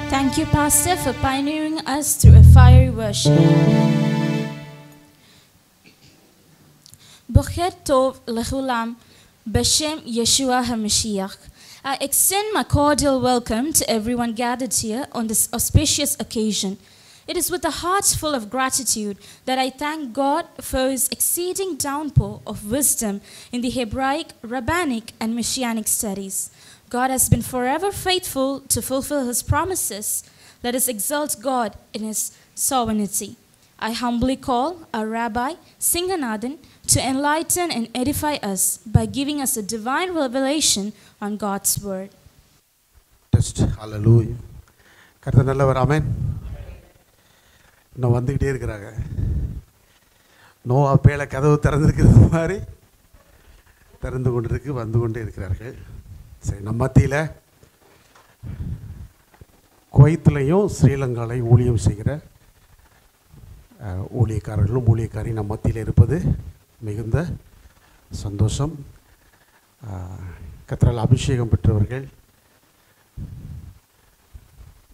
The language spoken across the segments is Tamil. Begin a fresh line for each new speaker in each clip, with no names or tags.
Thank you, Pastor, for pioneering us through a fiery worship. Boker Tov Lechulam B'Shem Yeshua HaMashiach. I extend my cordial welcome to everyone gathered here on this auspicious occasion. It is with a heart full of gratitude that I thank God for His exceeding downpour of wisdom in the Hebraic, Rabbinic, and Messianic studies. God has been forever faithful to fulfill His promises. Let us exalt God in His sovereignty. I humbly call our Rabbi, Singanathan, to enlighten and edify us by giving us a divine revelation on God's word.
Test. Hallelujah. கர்த்தர் நல்லவர். ஆமென். இன்னும் வந்துக்கிட்டே இருக்கிறாங்க. நோவா பேழை கதவு திறந்திருக்கிறது மாதிரி திறந்து கொண்டிருக்கு, வந்து கொண்டே இருக்கிறார்கள். சரி, நம்ம மத்தியில் குவைத்திலையும் ஸ்ரீலங்காலையும் ஊழியம் செய்கிற ஊழியக்காரர்களும் ஊழியக்காரியும் நம்ம மத்தியில் இருப்பது மிகுந்த சந்தோஷம். கர்த்தரால் அபிஷேகம் பெற்றவர்கள்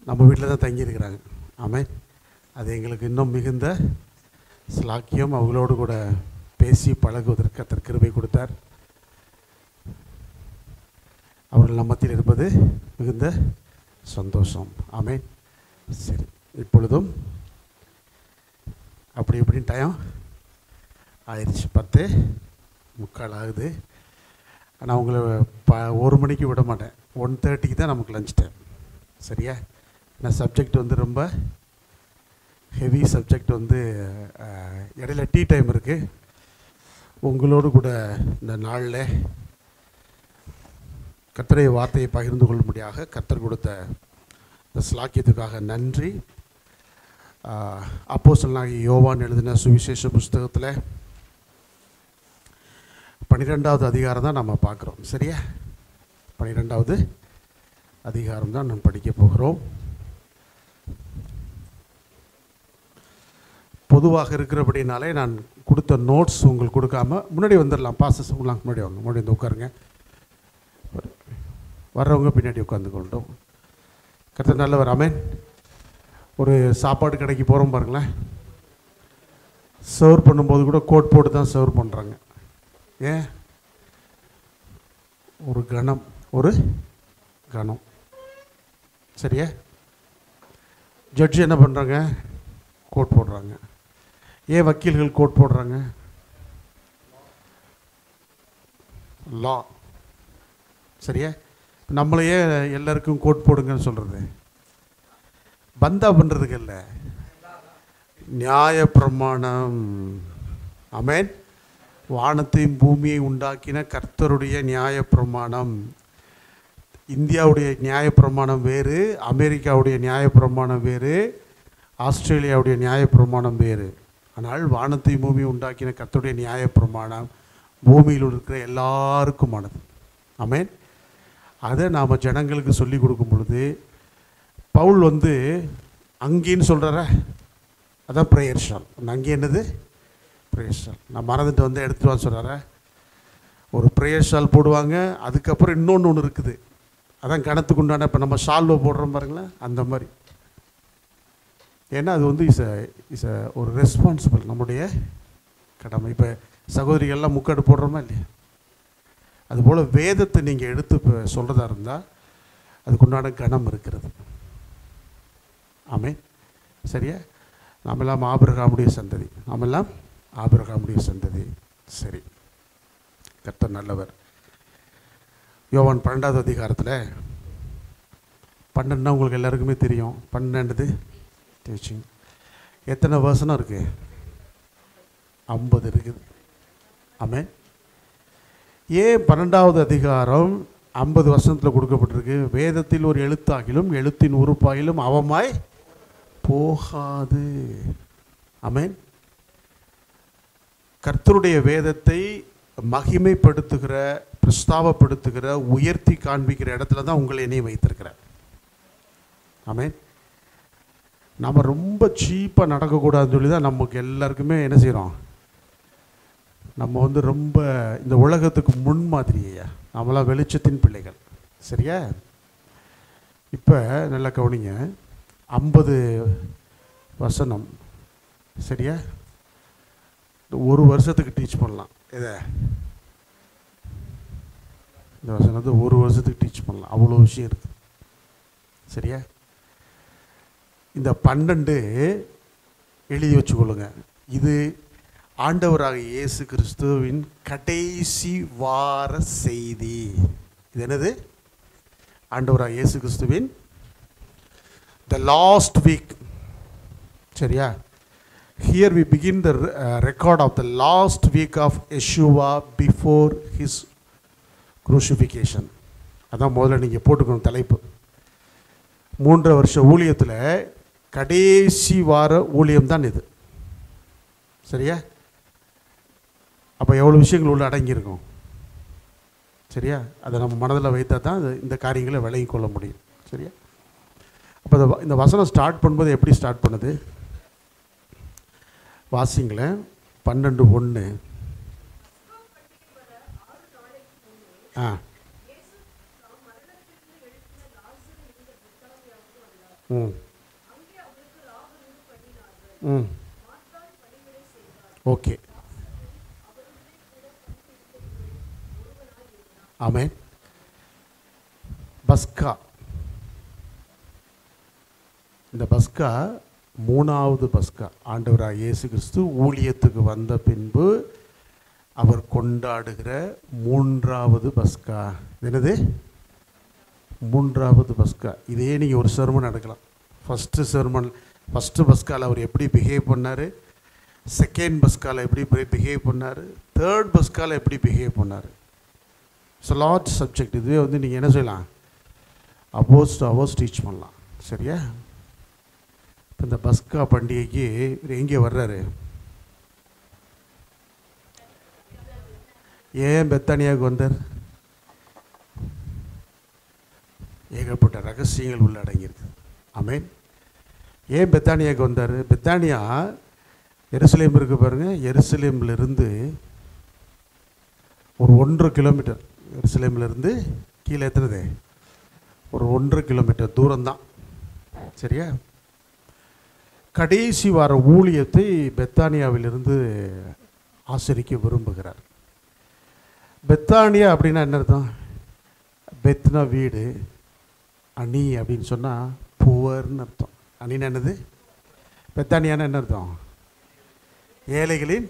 நம்ம வீட்டில் தான் தங்கியிருக்கிறாங்க. ஆமென். அது எங்களுக்கு இன்னும் மிகுந்த ஸ்லாக்கியம். அவங்களோடு கூட பேசி பழகுவதற்கு கர்த்தர் கிருபை கொடுத்தார். அவர்கள் நம்ம மத்தியில் இருப்பது மிகுந்த சந்தோஷம். ஆமென். சரி, இப்பொழுதும் அப்படி இப்படின்னு டைம் ஆயிடுச்சு, 10:45 ஆகுது. ஆனால் உங்களை 1 மணிக்கு விட மாட்டேன். 1:30க்கு தான் நமக்கு லஞ்ச் டைம். சரியா? நான் சப்ஜெக்ட் வந்து ரொம்ப ஹெவி சப்ஜெக்ட். வந்து இடையில டீ டைம் இருக்குது. உங்களோடு கூட இந்த நாளில் கர்த்தருடைய வார்த்தையை பகிர்ந்து கொள்ளும்படியாக கர்த்தர் கொடுத்த இந்த ஸ்லாக்கியத்துக்காக நன்றி. அப்போஸ்தலனாகிய யோவான் எழுதின சுவிசேஷ புஸ்தகத்தில் 12வது அதிகாரம் தான் நம்ம பார்க்குறோம். சரியா? 12வது அதிகாரம் தான் நம்ம படிக்க போகிறோம். பொதுவாக இருக்கிறபடினாலே நான் கொடுத்த நோட்ஸ் உங்களுக்கு கொடுக்காம முன்னாடி வந்துடலாம். பாசஸ் உங்களாம் முன்னாடி வாங்க, முன்னாடி வந்து உட்காருங்க. வர்றவங்க பின்னாடி உட்காந்து கொண்டோம். கர்த்தர் நல்லவர். ஆமென். ஒரு சாப்பாடு கடைக்கு போகிறோம் பாருங்களேன். சர்வ் பண்ணும்போது கூட கோட் போட்டு தான் சர்வ் பண்ணுறாங்க. ஏன்? ஒரு கணம். சரியா? ஜட்ஜி என்ன பண்ணுறாங்க? கோட் போடுறாங்க. ஏன் வக்கீல்கள் கோட் போடுறாங்க? லா. சரியா? நம்மளையே எல்லாருக்கும் கோட் போடுங்கன்னு சொல்கிறது பந்தா பண்ணுறதுக்கு இல்லை, நியாய பிரமாணம். ஆமென். வானத்தையும் பூமியை உண்டாக்கின கர்த்தருடைய நியாய பிரமாணம். இந்தியாவுடைய நியாய பிரமாணம் வேறு, அமெரிக்காவுடைய நியாய பிரமாணம் வேறு, ஆஸ்திரேலியாவுடைய நியாய பிரமாணம் வேறு. ஆனால் வானத்தையும் பூமியை உண்டாக்கின கர்த்தருடைய நியாய பிரமாணம் பூமியில் இருக்கிற எல்லாருக்குமானது. ஆமென். அதை நாம் ஜனங்களுக்கு சொல்லி கொடுக்கும் பொழுது பவுல் வந்து அங்கேன்னு சொல்கிறார, அதான் ப்ரேயர் ஷால். அங்கே என்னது? Prayer shawl. நான் மறந்துட்டு வந்து எடுத்துகிட்டு வர சொல்கிறார. ஒரு ப்ரேயர் ஷால் போடுவாங்க. அதுக்கப்புறம் இன்னொன்று இருக்குது, அதான் கணத்துக்கு உண்டான. இப்போ நம்ம ஷால்வை போடுறோம் பாருங்களேன், அந்த மாதிரி. ஏன்னா அது வந்து இஸ் ஒரு ரெஸ்பான்சிபிள், நம்முடைய கடமை. இப்போ சகோதரிகள்லாம் முக்காடு போடுறோமா இல்லையா? அதுபோல் வேதத்தை நீங்கள் எடுத்து இப்போ சொல்கிறதா இருந்தால் அதுக்குண்டான கணம் இருக்கிறது. ஆமென். சரியா? நாமெல்லாம் ஆபிரகாமுடைய சந்ததி. சரி, கர்த்தர் நல்லவர். யோவான் 12வது அதிகாரத்தில் 12 உங்களுக்கு எல்லாருக்குமே தெரியும். 12 டீச்சிங். எத்தனை வசனம் இருக்குது? 50 இருக்குது. ஆமென். ஏன் 12வது அதிகாரம் 50 வசனத்தில் கொடுக்கப்பட்டிருக்கு? வேதத்தில் ஒரு எழுத்தாகிலும் எழுத்தின் உறுப்பாகிலும் அவமாய் போகாது. ஆமென். கர்த்தருடைய வேதத்தை மகிமைப்படுத்துகிற, பிரஸ்தாபப்படுத்துகிற, உயர்த்தி காண்பிக்கிற இடத்துல தான் உங்களை என்னையும் வைத்திருக்கிறார். ஆமென். நம்ம ரொம்ப சீப்பாக நடக்கக்கூடாதுன்னு சொல்லி தான் நமக்கு எல்லாருக்குமே என்ன செய்கிறோம்? நம்ம வந்து ரொம்ப இந்த உலகத்துக்கு முன்மாதிரியா, நம்மளாம் வெளிச்சத்தின் பிள்ளைகள். சரியா? இப்போ நல்லா கவனிங்க. 50 வசனம். சரியா? ஒரு வருஷத்துக்கு டீச் பண்ணலாம். இதை இந்த வசனத்தை ஒரு வருஷத்துக்கு டீச் பண்ணலாம். அவ்வளோ விஷயம் இருக்குது. சரியா? இந்த 12 எழுதி வச்சுக்கொள்ளுங்க. இது ஆண்டவராக இயேசு கிறிஸ்துவின் கடைசி வார செய்தி. இது என்னது? ஆண்டவராக இயேசு கிறிஸ்துவின் the last week. சரியா? Here we begin the record of the last week of Yeshua before his crucifixion. அதான் முதல்ல நீங்கள் போட்டுக்கணும் தலைப்பு. 3 வருஷ ஊழியத்தில் கடைசி வார ஊழியம் தான் இது. சரியா? அப்போ எவ்வளோ விஷயங்கள் உள்ள அடங்கியிருக்கும். சரியா? அதை நம்ம மனதில் வைத்தா தான் இந்த காரியங்களை விளங்கி கொள்ள முடியும். சரியா? அப்போ இந்த வசனம் ஸ்டார்ட் பண்ணும்போது எப்படி ஸ்டார்ட் பண்ணுது? வாசிங்களேன். 12:1. ஆ ம் ம் ஓகே. ஆமென். பஸ்கா. இந்த பஸ்கா 3வது பஸ்கா. ஆண்டவராக இயேசு கிறிஸ்து ஊழியத்துக்கு வந்த பின்பு அவர் கொண்டாடுகிற 3வது பஸ்கா. என்னது? 3வது பஸ்கா. இதே நீங்கள் ஒரு செர்மன் எடுக்கலாம். ஃபஸ்ட்டு பஸ்காவில் அவர் எப்படி பிஹேவ் பண்ணார், செகண்ட் பஸ்காவில் எப்படி பிஹேவ் பண்ணார், தேர்ட் பஸ்காவில் எப்படி பிஹேவ் பண்ணார். It's large subject. இதுவே வந்து நீங்கள் என்ன செய்யலாம்? அவர்ஸ் டு அவர்ஸ் டீச் பண்ணலாம். சரியா? இப்போ இந்த பஸ்கா பண்டிகைக்கு எங்கே வர்றாரு? ஏன் பெத்தானியாவுக்கு வந்தார்? ஏகப்பட்ட ரகசியங்கள் உள்ள அடங்கியிருக்கு. ஆமென். ஏன் பெத்தானியாவுக்கு வந்தார்? பெத்தானியா எருசலேம் இருக்குது பாருங்கள். எருசலேம்லேருந்து ஒரு 1.5 கிலோமீட்டர். எருசலேம்லேருந்து கீழே எத்துனது ஒரு 1.5 கிலோமீட்டர் தூரம்தான். சரியா? கடைசி வார ஊழியத்தை பெத்தானியாவிலிருந்து ஆசரிக்க விரும்புகிறார். பெத்தானியா அப்படின்னா என்ன அர்த்தம்? பெத்னா வீடு, அணி அப்படின்னு சொன்னால் புவர்னு அர்த்தம். அணின்னு என்னது? பெத்தானியான்னு என்ன அர்த்தம்? ஏழைகளின்.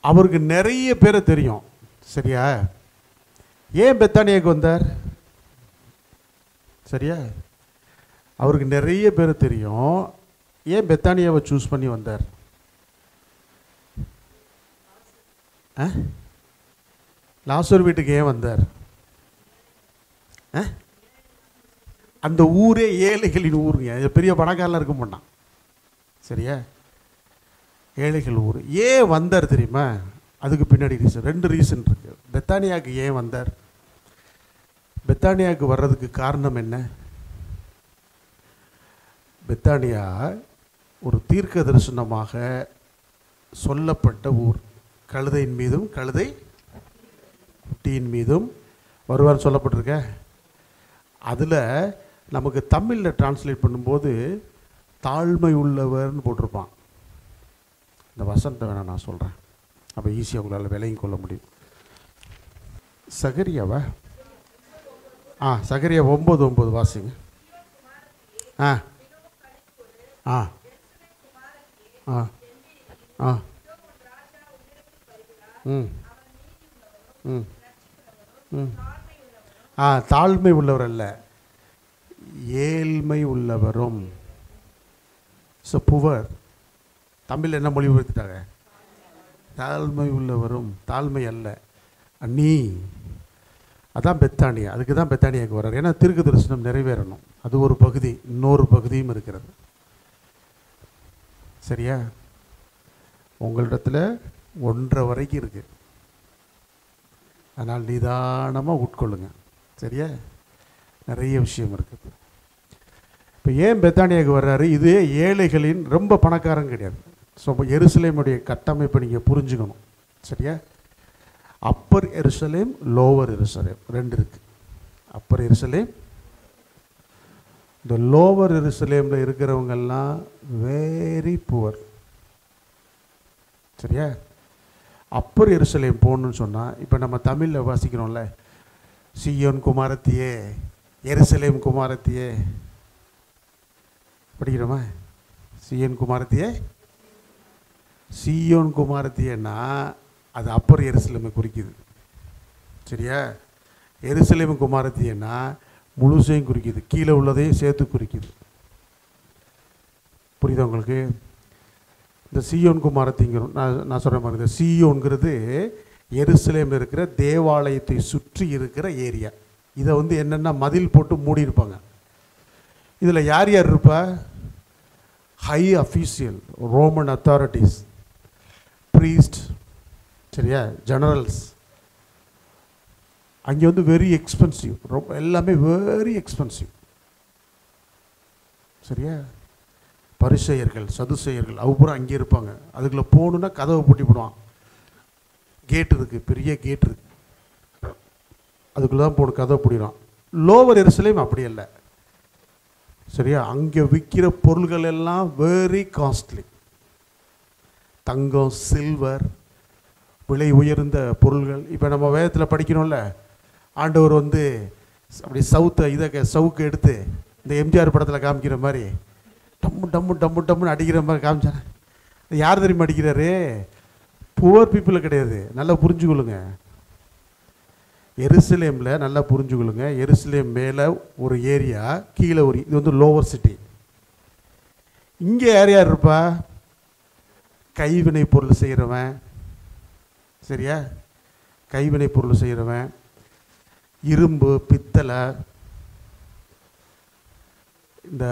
அவருக்கு நிறைய பேரை தெரியும். சரியா? ஏன் பெத்தானியாவுக்கு வந்தார்? சரியா? அவருக்கு நிறைய பேர் தெரியும். ஏன் பெத்தானியாவை சூஸ் பண்ணி வந்தார்? லாசர் வீட்டுக்கு ஏன் வந்தார்? அந்த ஊரே ஏழைகளின் ஊருங்க. பெரிய பணக்காரெலாம் இருக்க மாட்டான். சரியா? ஏழைகள் ஊர். ஏன் வந்தார் தெரியுமா? அதுக்கு பின்னாடி ரீசன், 2 ரீசன் இருக்குது. பெத்தானியாவுக்கு ஏன் வந்தார்? பெத்தானியாவுக்கு வர்றதுக்கு காரணம் என்ன? பெத்தானியா ஒரு தீர்க்க தரிசனமாக சொல்லப்பட்ட ஊர். கழுதையின் மீதும் கழுதை குட்டியின் மீதும் வருவார் சொல்லப்பட்டிருக்க. அதில் நமக்கு தமிழில் டிரான்ஸ்லேட் பண்ணும்போது தாழ்மை உள்ளவர்னு போட்டிருப்பான். இந்த வசனத்தை வேணால் நான் சொல்கிறேன், அப்போ ஈஸியாக உங்களால் விளங்கி கொள்ள முடியும். சகரியாவா? சகரியா 9:9 வாசிங்க. ஆ ஆ ஆ ஆ ம் ம் ம் தாழ்மை உள்ளவர் அல்ல, ஏழ்மை உள்ளவரும். ஸோ புவர் தமிழ் என்ன மொழிபெயர்த்துட்டாங்க? தாழ்மை உள்ளவரும். தாழ்மை அல்ல, நீ. அதான் பெத்தானியா. அதுக்கு தான் பெத்தானியாவுக்கு வர்றார். ஏன்னா தீர்க்க தரிசனம் நிறைவேறணும். அது ஒரு பகுதி. இன்னொரு பகுதியும் இருக்கிறது. சரியா? உங்களிடத்தில் 1:30 வரைக்கும் இருக்குது. அதனால் நிதானமாக உட்கொள்ளுங்க. சரியா? நிறைய விஷயம் இருக்குது. இப்போ ஏன் பெத்தானியாவுக்கு வர்றாரு? இது ஏழைகளின், ரொம்ப பணக்காரங்க கிடையாது. ஸோ எருசலேமுடைய கட்டமைப்பை நீங்கள் புரிஞ்சுக்கணும். சரியா? அப்பர் எருசலேம், லோவர் எருசலேம் 2 இருக்குது. அப்பர் எருசலேம், இந்த லோவர் எருசலேமில் இருக்கிறவங்கெல்லாம் வெரி புவர். சரியா? அப்பர் எருசலேம் போகணுன்னு சொன்னால், இப்போ நம்ம தமிழில் வாசிக்கிறோம்ல, சீயோன் குமாரத்தியே, எருசலேம் குமாரத்தியே படிக்கிறோமா? சீயோன் குமாரத்தியே, சீயோன் குமாரத்தியன்னா அது அப்பர் எருசலேமை குறிக்குது. சரியா? எருசலேம் குமாரத்தியன்னா முழுசையும் குறிக்குது, கீழே உள்ளதையும் சேர்த்து குறிக்குது. புரியுதா உங்களுக்கு? இந்த சீயோன் குமாரத்திங்கிறோம், நான் சொல்கிற மாதிரி, இந்த சீயோன்கிறது எருசலேமில் இருக்கிற தேவாலயத்தை சுற்றி இருக்கிற ஏரியா. இதை வந்து என்னென்னா மதில் போட்டு மூடி இருப்பாங்க. இதில் யார் யார் இருப்பா? High official, Roman authorities, priest, சரியா, ஜெனரல்ஸ். அங்கே வந்து வெரி எக்ஸ்பென்சிவ், ரொம்ப எல்லாமே வெரி எக்ஸ்பென்சிவ். சரியா? பரிசேயர்கள், சதுசேயர்கள் அவ்வளோ அங்கே இருப்பாங்க. அதுக்குள்ளே போகணுன்னா கதவை பூட்டி போடுவான். கேட் இருக்குது, பெரிய கேட் இருக்குது, அதுக்குள்ளே தான் போகணும், கதவை பூட்டிடுவான். லோவர் எருசலேம் அப்படி இல்லை. சரியா? அங்கே விற்கிற பொருள்கள் எல்லாம் வெரி காஸ்ட்லி. தங்கம், சில்வர், விலை உயர்ந்த பொருள்கள். இப்போ நம்ம வேதத்தில் படிக்கணும்ல, ஆண்டவர் வந்து அப்படி சவுக்கு எடுத்து இந்த எம்ஜிஆர் படத்தில் காமிக்கிற மாதிரி டம்மு டம்மு டம்மு டம்முன்னு அடிக்கிற மாதிரி காமிச்சானே. யார் தெரியுமா அடிக்கிறாரு? புவர் பீப்புள் கிடையாது. நல்லா புரிஞ்சுக்கொள்ளுங்க. எருசலேமில் நல்லா புரிஞ்சுக்கொள்ளுங்க. எருசலேம் மேலே ஒரு ஏரியா, கீழே ஒரு, இது வந்து லோவர் சிட்டி. இங்கே யார் யார் இருப்பா? கைவினை பொருள் செய்கிறவன். சரியா? கைவினை பொருள் செய்கிறவன், இரும்பு, பித்தளை, இந்த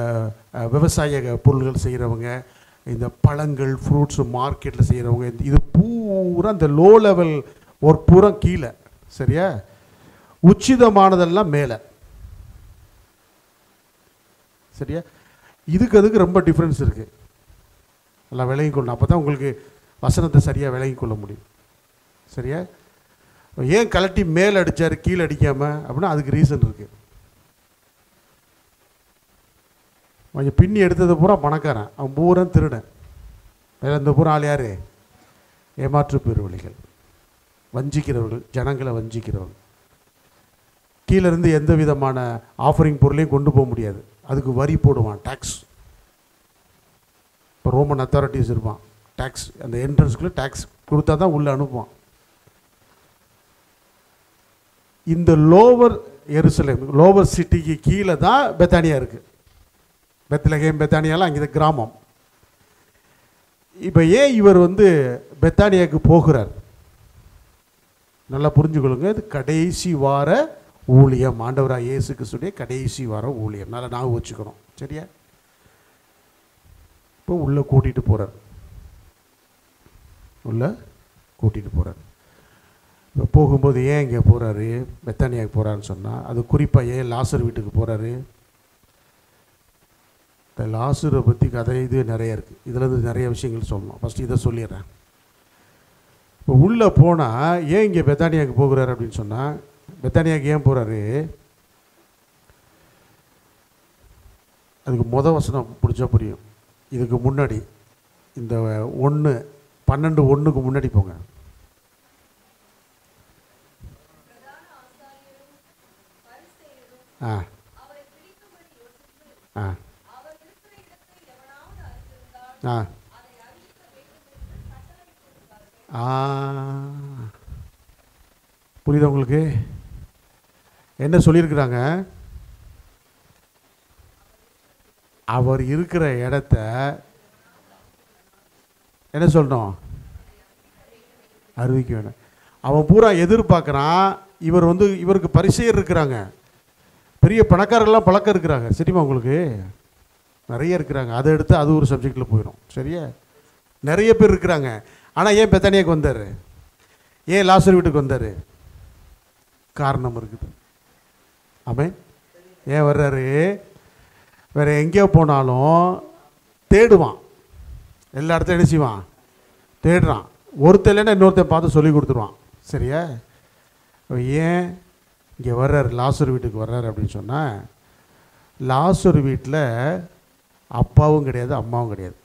விவசாய பொருள்கள் செய்கிறவங்க, இந்த பழங்கள், ஃப்ரூட்ஸு மார்க்கெட்டில் செய்கிறவங்க, இது பூரா இந்த லோ லெவல் ஒரு பூரா கீழே. சரியா? உச்சிதமானதெல்லாம் மேலே. சரியா? அதுக்கு ரொம்ப டிஃப்ரென்ஸ் இருக்குது. எல்லாம் விளங்கி கொள்ளணும். அப்போ தான் உங்களுக்கு வசனத்தை சரியாக விளங்கி கொள்ள முடியும். சரியா? ஏன் கலட்டி மேலே அடித்தார் கீழே அடிக்காமல் அப்படின்னா அதுக்கு ரீசன் இருக்குது. கொஞ்சம் பின்னி எடுத்தது பூரா பணக்காரன், அவன் பூரா திருடன். வேறு இந்த பூரா ஆள் யார்? ஏமாற்று பெருவழிகள், வஞ்சிக்கிறவர்கள், ஜனங்களை வஞ்சிக்கிறவர்கள். கீழேருந்து எந்த விதமான ஆஃபரிங் பொருளையும் கொண்டு போக முடியாது, அதுக்கு வரி போடுவான், டேக்ஸ். இப்போ ரோமன் அத்தாரிட்டிஸ் இருப்பான், டேக்ஸ், அந்த என்ட்ரன்ஸ்குள்ளே டேக்ஸ் கொடுத்தா தான் உள்ளே அனுப்புவான். இந்த லோவர் எருசலேம், லோவர் சிட்டிக்கு கீழே தான் பெத்தானியா இருக்குது. பெத்லகேம், பெத்தானியாலாம் அங்கே கிராமம். இப்போ ஏன் இவர் வந்து பெத்தானியாவுக்கு போகிறார்? நல்லா புரிஞ்சுக்கொள்ளுங்க. இது கடைசி வார ஊழியம், ஆண்டவராக இயேசு கிறிஸ்துடைய கடைசி வார ஊழியம். நல்லா ஞாபகம் வச்சுக்கணும். சரியா? இப்போ உள்ளே கூட்டிகிட்டு போகிறார், உள்ளே கூட்டிகிட்டு போகிறார். இப்போ போகும்போது ஏன் இங்கே போகிறாரு, பெத்தானியாவுக்கு போகிறாருன்னு சொன்னால், அது குறிப்பாக ஏன் லாசர் வீட்டுக்கு போகிறாரு? இந்த லாசரை பற்றி கதை இது நிறைய இருக்குது. இதில் இருந்து நிறைய விஷயங்கள் சொல்லணும். ஃபஸ்ட்டு இதை சொல்லிடுறேன். இப்போ உள்ளே போனால் ஏன் இங்கே பெத்தானியாவுக்கு போகிறாரு அப்படின்னு சொன்னால், பெத்தானியாவுக்கு ஏன் போகிறாரு? அதுக்கு வசனம் பிடிச்சா புரியும். இதுக்கு முன்னாடி இந்த 12:1 முன்னாடி போங்க. ஆ ஆ ஆ ஆ புரியுதா உங்களுக்கு? என்ன சொல்லியிருக்கிறாங்க? அவர் இருக்கிற இடத்த என்ன சொல்லணும்? அறிவிக்க வேணும். அவன் பூரா எதிர்பார்க்குறான். இவர் வந்து இவருக்கு பரிசேயர் இருக்கிறாங்க, பெரிய பணக்காரர்கள்லாம் பழக்கம் இருக்கிறாங்க. சரிம்மா உங்களுக்கு? நிறைய இருக்கிறாங்க. அதை எடுத்து அது ஒரு சப்ஜெக்டில் போயிடும். சரியா? நிறைய பேர் இருக்கிறாங்க. ஆனால் ஏன் பெத்தானியாவுக்கு வந்தார்? ஏன் லாசர் வீட்டுக்கு வந்தார்? காரணம் இருக்குது. ஆமென். ஏன் வர்றாரு? வேறு எங்கேயோ போனாலும் தேடுவான். எல்லா இடத்தையும் என்ன செய்வான்? தேடுறான். ஒருத்தர் இல்லைன்னா இன்னொருத்தர் பார்த்து சொல்லி கொடுத்துருவான். சரியா? ஏன் இங்கே வர்றாரு, லாசர் வீட்டுக்கு வர்றாரு அப்படின்னு சொன்னால், லாசரு வீட்டில் அப்பாவும் கிடையாது, அம்மாவும் கிடையாது.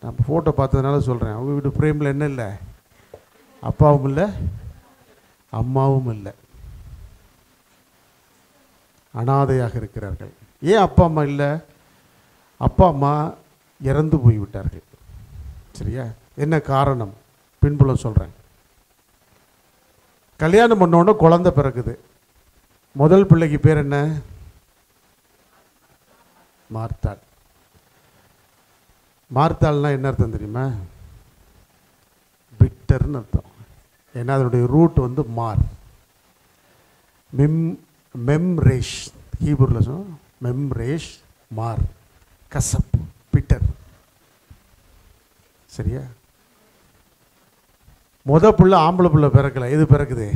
நான் ஃபோட்டோ பார்த்ததுனால சொல்கிறேன். அவங்க வீட்டு ஃப்ரேமில் என்ன இல்லை? அப்பாவும் இல்லை, அம்மாவும் இல்லை. அனாதையாக இருக்கிறார்கள். ஏன் அப்பா அம்மா இல்லை? அப்பா அம்மா இறந்து போய்விட்டார்கள். சரியா? என்ன காரணம்? பின்புலம் சொல்கிறேன். கல்யாணம் பண்ணோன்னே குழந்தை பிறக்குது. முதல் பிள்ளைக்கு பேர் என்ன? மார்த்தாள். மார்த்தாள்னா என்ன அர்த்தம் தெரியுமா? பிட்டர்னு அர்த்தம். ஏன்னா அதனுடைய ரூட் வந்து மார், மெம்ரேஷ். ஹீப்ரூல சொன்ன மெம்ரேஷ், மார், கசப், பிட்டர். சரியா? புள்ள ஆம்பளை புள்ள பிறக்கல. எது பிறக்குது?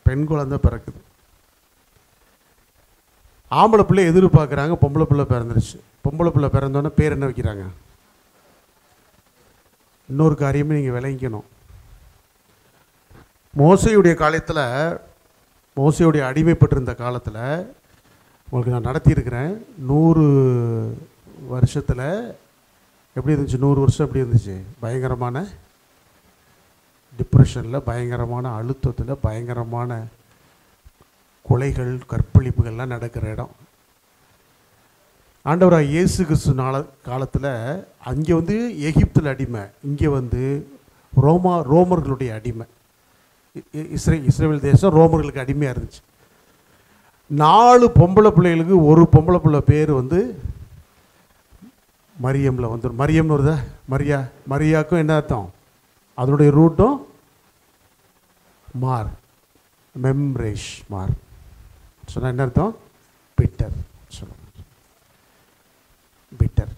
பெண் குழந்தை பிறக்குது. ஆம்பளை பிள்ளை எதிர்பார்க்குறாங்க, பொம்பளை பிள்ளை பிறந்துருச்சு. பொம்பளை பிள்ளை பிறந்தோன்னே பேர் என்ன வைக்கிறாங்க? இன்னொரு காரியமே நீங்கள் விளங்கிக்கணும். மோசையுடைய காலத்தில், மோசையுடைய அடிமைப்பட்டிருந்த காலத்தில் உங்களுக்கு நான் நடத்தியிருக்கிறேன். 100 வருஷத்தில் எப்படி இருந்துச்சு? 100 வருஷம் எப்படி இருந்துச்சு? பயங்கரமான டிப்ரெஷனில், பயங்கரமான அழுத்தத்தில், பயங்கரமான கொலைகள், கற்பழிப்புகள்லாம் நடக்கிற இடம். ஆண்டவராக இயேசு கிறிஸ்து காலத்தில் அங்கே வந்து எகிப்தில் அடிமை, இங்கே வந்து ரோமர்களுடைய அடிமை. இஸ்ரேல் தேசம் ரோமர்களுக்கு அடிமையாக இருந்துச்சு. 4 பொம்பளை பிள்ளைகளுக்கு ஒரு பொம்பளை பிள்ளை பேர் வந்து மரியமில் வந்துடும். மரியம்னு வருதா? மரியாவுக்கும் என்ன அர்த்தம்? அதனுடைய ரூட்டும் மார், மெம்ரேஷ், மார். சொன்னால் என்ன அர்த்தம்? பிட்டர் சொல்லுங்க. பிட்டர்.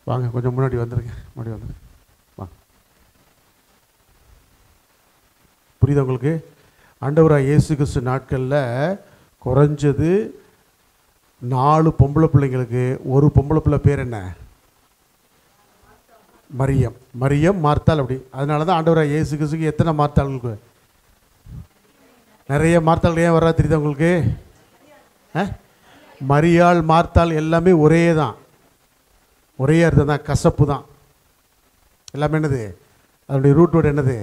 வாங்க கொஞ்சம் முன்னாடி வந்துருங்க, முன்னாடி வந்துருங்க. வாங்க. புரியுதா உங்களுக்கு? ஆண்டவராக இயேசு கிறிஸ்து நாட்களில் குறைஞ்சது 4 பொம்பளை பிள்ளைங்களுக்கு ஒரு பொம்பளை பிள்ளை பேர் என்ன? மரியம், மார்த்தாள். அப்படி அதனால தான் ஆண்டவராக இயேசு கிறிஸ்துக்கு எத்தனை மார்த்தாள்களுக்கு? நிறைய மார்த்தாள். ஏன் வர்றா தெரியுதா உங்களுக்கு? மரியாள், மார்த்தாள் எல்லாமே ஒரே தான், ஒரே அர்த்தம் தான், கசப்பு தான். எல்லாமே என்னது? அதனுடைய ரூட்டோட என்னது?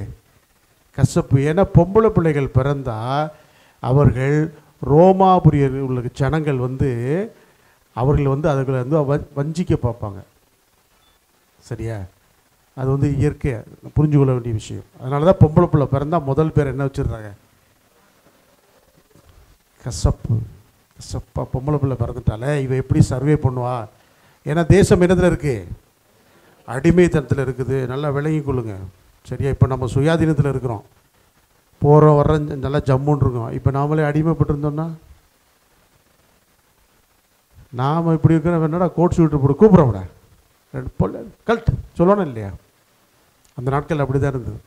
கசப்பு. ஏன்னா பொம்பளை பிள்ளைகள் பிறந்தால் அவர்கள் ரோமாபுரியர் உள்ள ஜனங்கள் வந்து அவர்கள் வந்து அதுகளை வந்து வஞ்சிக்க பார்ப்பாங்க. சரியா? அது வந்து இயற்கையாக புரிஞ்சு கொள்ள வேண்டிய விஷயம். அதனால தான் பொம்பளை பிள்ளை பிறந்தால் முதல் பேர் என்ன வச்சுருந்தாங்க? கசப்பு. கசப்பா பொம்பளை பிள்ளை பிறந்துட்டாலே இவ எப்படி சர்வே பண்ணுவா? ஏன்னா தேசம் என்னத்தில் இருக்குது? அடிமைத்தனத்தில் இருக்குது. நல்லா விளங்கி கொள்ளுங்க. சரியா? இப்போ நம்ம சுயாதீனத்தில் இருக்கிறோம், போகிறோம் வர்ற நல்லா ஜம்முன்னு இருக்கோம். இப்போ நாமளே அடிமைப்பட்டிருந்தோம்னா நாம் இப்படி இருக்கிற என்னடா கோட் சூட்டு போட்டு கூப்பிட்றோம்டா கல்ட் சொல்லணும் இல்லையா? அந்த நாட்கள் அப்படி தான் இருந்தது.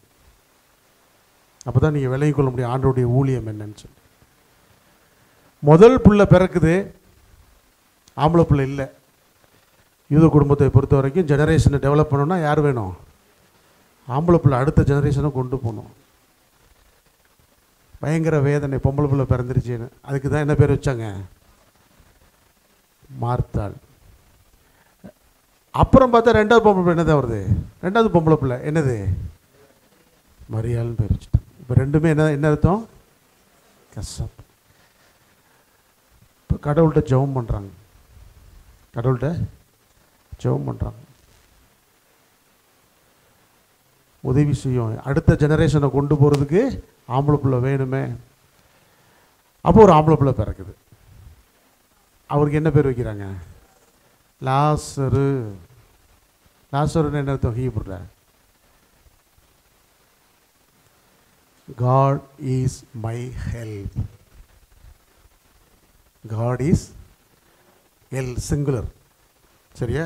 அப்போ தான் நீங்கள் விளங்கி கொள்ள முடியும் ஆண்டவருடைய ஊழியம் என்னன்னு சொல்லி. முதல் பிள்ளை பிறக்குது, ஆம்பளை பிள்ளை இல்லை. யூத குடும்பத்தை பொறுத்த வரைக்கும் ஜெனரேஷனை டெவலப் பண்ணணும்னா யார் வேணும்? ஆம்பளை பிள்ளை அடுத்த ஜெனரேஷனை கொண்டு போகணும். பயங்கர வேதனை, பொம்பளை பிள்ளை பிறந்துருச்சுன்னு. அதுக்கு தான் என்ன பேர் வச்சாங்க? மார்த்தாள். அப்புறம் பார்த்தா 2வது பொம்பளை பிள்ளை என்னதான் வருது? 2வது பொம்பளை பிள்ளை என்னது? மரியாள்னு பேர் வச்சுட்டாங்க. இப்போ ரெண்டுமே என்ன அர்த்தம்? கசப்பு. இப்போ கடவுள்கிட்ட ஜெபம் பண்ணுறாங்க, கடவுள்கிட்ட ஜெபம் பண்ணுறாங்க, உதவி செய்யும். அடுத்த ஜெனரேஷனை கொண்டு போகிறதுக்கு ஆம்பளை பிள்ளை வேணுமே. அப்போ ஒரு ஆம்பளை பிள்ளை பிறக்குது. அவருக்கு என்ன பேர் வைக்கிறாங்க? லாசரு. லாசருன்னு என்ன அர்த்தம் ஹீப்ரூல? God is my help. God is singular. சரியா?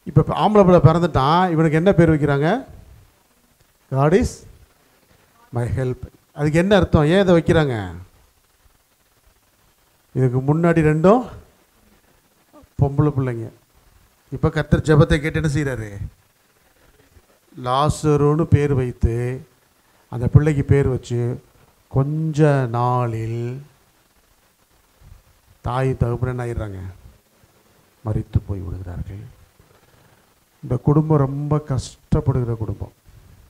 இப்போ ஆம்பளை பிள்ளை பிறந்துட்டான், இவனுக்கு என்ன பேர் வைக்கிறாங்க? God is my help. அதுக்கு என்ன அர்த்தம்? ஏன் இதை வைக்கிறாங்க? இதுக்கு முன்னாடி 2ம் பொம்பளை பிள்ளைங்க. இப்போ கர்த்தர் ஜெபத்தை கேட்டு என்ன செய்கிறாரு? லாசருன்னு பேர் வைத்து அந்த பிள்ளைக்கு பேர் வச்சு கொஞ்ச நாளில் தாய் தகப்பன் என்ன ஆயிடுறாங்க, மரித்து போய் விடுகிறார்கள். இந்த குடும்பம் ரொம்ப கஷ்டப்படுகிற குடும்பம்.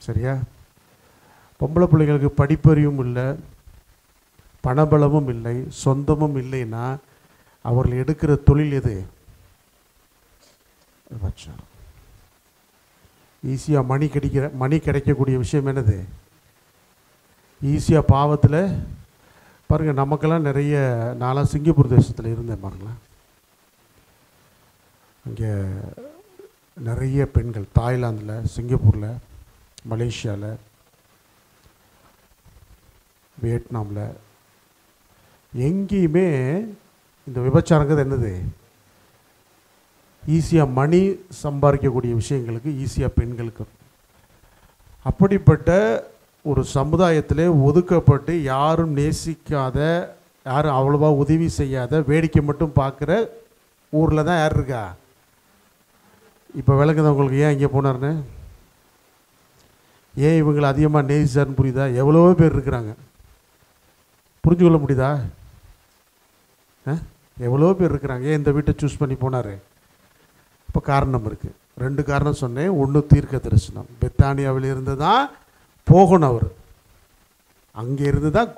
சரியா? பொம்பளை பிள்ளைங்களுக்கு படிப்பறிவும் இல்லை, பணபலமும் இல்லை, சொந்தமும் இல்லைன்னா அவர்கள் எடுக்கிற தொழில் எது? விபச்சாரம். ஈஸியாக மணி கிடைக்கக்கூடிய விஷயம் என்னது? ஈஸியாக பாவத்தில். பாருங்கள், நமக்கெல்லாம் நிறைய, நான்லாம் சிங்கப்பூர் தேசத்தில் இருந்தேன் பாருங்களேன். அங்கே நிறைய பெண்கள், தாய்லாந்தில், சிங்கப்பூரில், மலேசியாவில், வியட்நாமில், எங்கேயுமே இந்த விபச்சாரங்கிறது என்னது? ஈஸியாக மணி சம்பாதிக்கக்கூடிய விஷயங்களுக்கு ஈஸியாக பெண்களுக்கு. அப்படிப்பட்ட ஒரு சமுதாயத்திலே ஒதுக்கப்பட்டு யாரும் நேசிக்காத, யாரும் அவ்வளோவா உதவி செய்யாத, வேடிக்கை மட்டும் பார்க்குற ஊரில் தான் யார் இருக்கா? இப்போ விளக்குதான் உங்களுக்கு ஏன் இங்கே போனார்னு, ஏன் இவங்களை அதிகமாக நேசிச்சார்னு புரியுதா? எவ்வளோ பேர் இருக்கிறாங்க, புரிஞ்சுக்கொள்ள முடியுதா? எவ்வளோ பேர் இருக்கிறாங்க. ஏன் இந்த வீட்டை சூஸ் பண்ணி போனார்? இப்போ காரணம் இருக்குது. 2 காரணம் சொன்னேன். ஒன்று தீர்க்க தரிசனம். பெத்தானியாவில் இருந்து தான் போகணும் அவர், அங்கே இருந்து தான்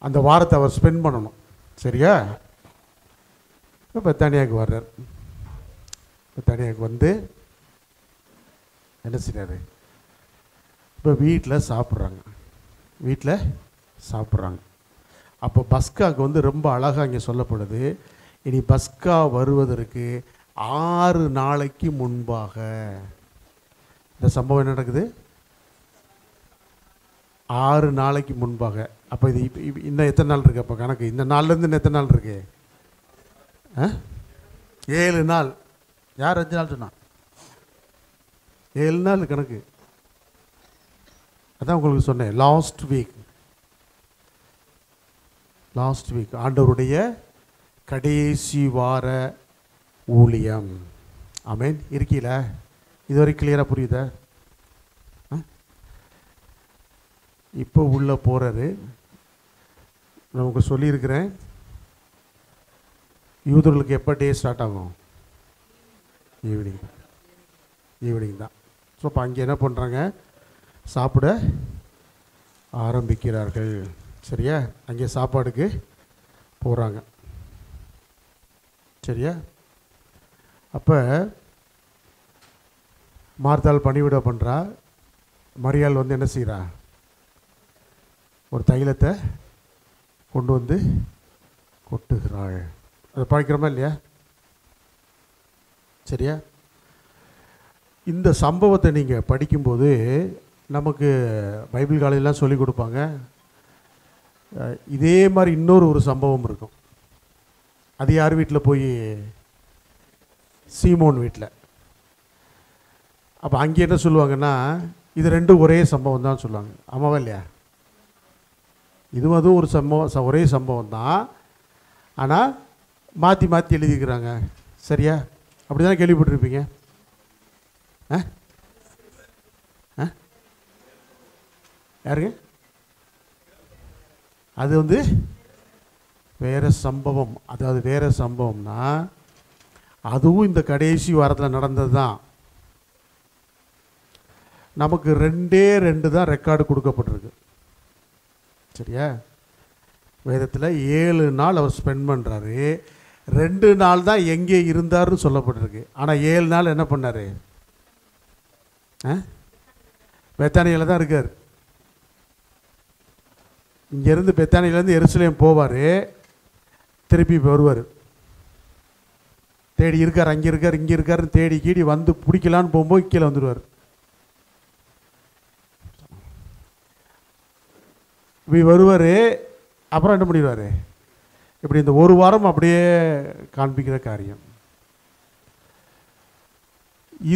அந்த வாரத்தை அவர் ஸ்பெண்ட் பண்ணணும். சரியா? இப்போ பெத்தானியாவுக்கு வர்றார். பெத்தானியாவுக்கு வந்து என்ன செய்றாரு? இப்போ வீட்டில் சாப்பிட்றாங்க. அப்போ பஸ்காவுக்கு வந்து ரொம்ப அழகாக இங்கே சொல்லப்படுது. இனி பஸ்கா வருவதற்கு 6 நாளைக்கு முன்பாக இந்த சம்பவம் என்ன நடக்குது? 6 நாளைக்கு முன்பாக. அப்போ இது இன்னும் எத்தனை நாள் இருக்குது? அப்போ கணக்கு இந்த நாள்லேருந்து இன்னும் எத்தனை நாள் இருக்கு? 7 நாள். யார் 5 நாள் சொன்னா? 7 நாள் கணக்கு. அதான் உங்களுக்கு சொன்னேன், லாஸ்ட் வீக் ஆண்டவருடைய கடைசி வார ஊழியம். ஆமென். இருக்கீல? இதுவரை கிளியராக புரியுதா? இப்போ உள்ளே போகிறாரு. நமக்கு சொல்லியிருக்கிறேன், யூதர்களுக்கு எப்போ டே ஸ்டார்ட் ஆகும்? ஈவினிங் தான். ஸோ இப்போ அங்கே என்ன பண்ணுறாங்க? சாப்பிட ஆரம்பிக்கிறார்கள். சரியா? அங்கே சாப்பாடுக்கு போகிறாங்க. சரியா? அப்போ மார்த்தாள் பணிவிட பண்ணுறா. மரியாள் வந்து என்ன செய்கிறா? ஒரு தைலத்தை கொண்டு வந்து கொட்டுகிறாள். அதை படிக்கிறோமா இல்லையா? சரியா? இந்த சம்பவத்தை நீங்கள் படிக்கும்போது நமக்கு பைபிள் காலையெல்லாம் சொல்லி கொடுப்பாங்க. இதே மாதிரி இன்னொரு சம்பவம் இருக்கும். அது யார் வீட்டில்? போய் சீமோன் வீட்டில். அப்போ அங்கே என்ன சொல்லுவாங்கன்னா, இது 2 ஒரே சம்பவம் தான் சொல்லுவாங்க. ஆமாவா இல்லையா? இதுவும் அதுவும் ஒரு சம்பவம், ஒரே சம்பவம் தான். ஆனால் மாற்றி எழுதிக்கிறாங்க. சரியா? அப்படி தானே கேள்விப்பட்டிருப்பீங்க. யாருங்க? அது வந்து வேறு சம்பவம். அதாவது வேறு சம்பவம்னா அதுவும் இந்த கடைசி வாரத்தில் நடந்தது தான். நமக்கு 2 தான் ரெக்கார்டு கொடுக்கப்பட்டிருக்கு. சரியா? வேதத்தில் 7 நாள் அவர் ஸ்பெண்ட் பண்ணுறாரு. 2 நாள் தான் எங்கே இருந்தார்னு சொல்லப்பட்டிருக்கு. ஆனால் 7 நாள் என்ன பண்ணார்? பெத்தானியில் தான் இருக்கார். இங்கேருந்து பெத்தானியிலேருந்து எருசலேம் போவார், திருப்பி வருவார். தேடி இருக்கார், அங்கே இருக்கார், இங்கே இருக்காருன்னு தேடி கீடி வந்து பிடிக்கலான்னு போகும்போது கீழே வந்துடுவார். இப்படி வருவார். அப்புறம் என்ன பண்ணிடுவார்? இப்படி இந்த 1 வாரம் அப்படியே காண்பிக்கிற காரியம்.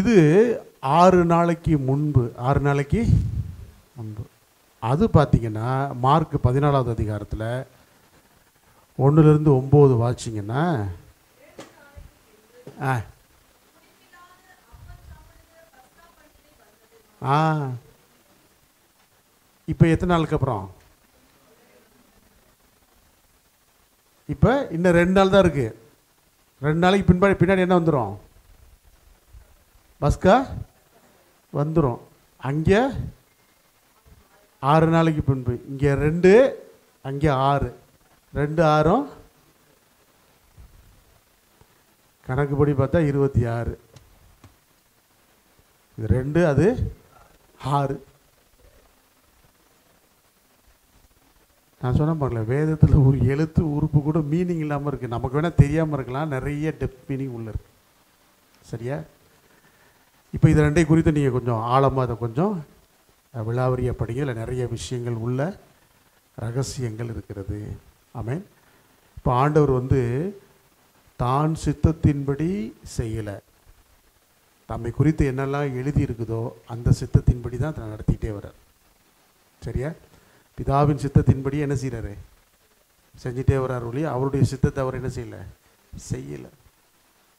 இது 6 நாளைக்கு முன்பு. அது பார்த்தீங்கன்னா மார்க் 14வது அதிகாரத்தில் 1லிருந்து 9 வாசிங்கன்னா, இப்போ எத்தனை நாளுக்கு அப்புறம்? இப்போ இன்னும் 2 நாள் தான் இருக்குது. 2 நாளைக்கு பின்னாடி என்ன வந்துடும்? பஸ்கா வந்துடும். அங்கே 6 நாளைக்கு பின்பு, இங்கே 2, அங்கே 6, 2 6 கணக்குப்படி பார்த்தா 26. இது 2, அது 6. நான் சொன்ன பாருங்களேன், வேதத்தில் ஒரு எழுத்து உறுப்பு கூட மீனிங் இல்லாமல் இருக்குது. நமக்கு வேணால் தெரியாமல் இருக்கலாம், நிறைய டெப்த் மீனிங் உள்ள இருக்கு. சரியா? இப்போ இது 2 குறித்து நீங்கள் கொஞ்சம் ஆழமாக அதை கொஞ்சம் விலாவரிய படிங்க. இல்லை நிறைய விஷயங்கள் உள்ள ரகசியங்கள் இருக்கிறது. ஆமென். இப்போ ஆண்டவர் தான் சித்தத்தின்படி செய்யலை. தம்மை குறித்து என்னெல்லாம் எழுதி இருக்குதோ அந்த சித்தத்தின்படி தான் அதை நடத்திக்கிட்டே வர்றார். சரியா? பிதாவின் சித்தத்தின்படி என்ன செய்கிறாரு? செஞ்சிட்டே வர்றார் ஒழிய அவருடைய சித்தத்தை அவர் என்ன செய்யலை? செய்யலை.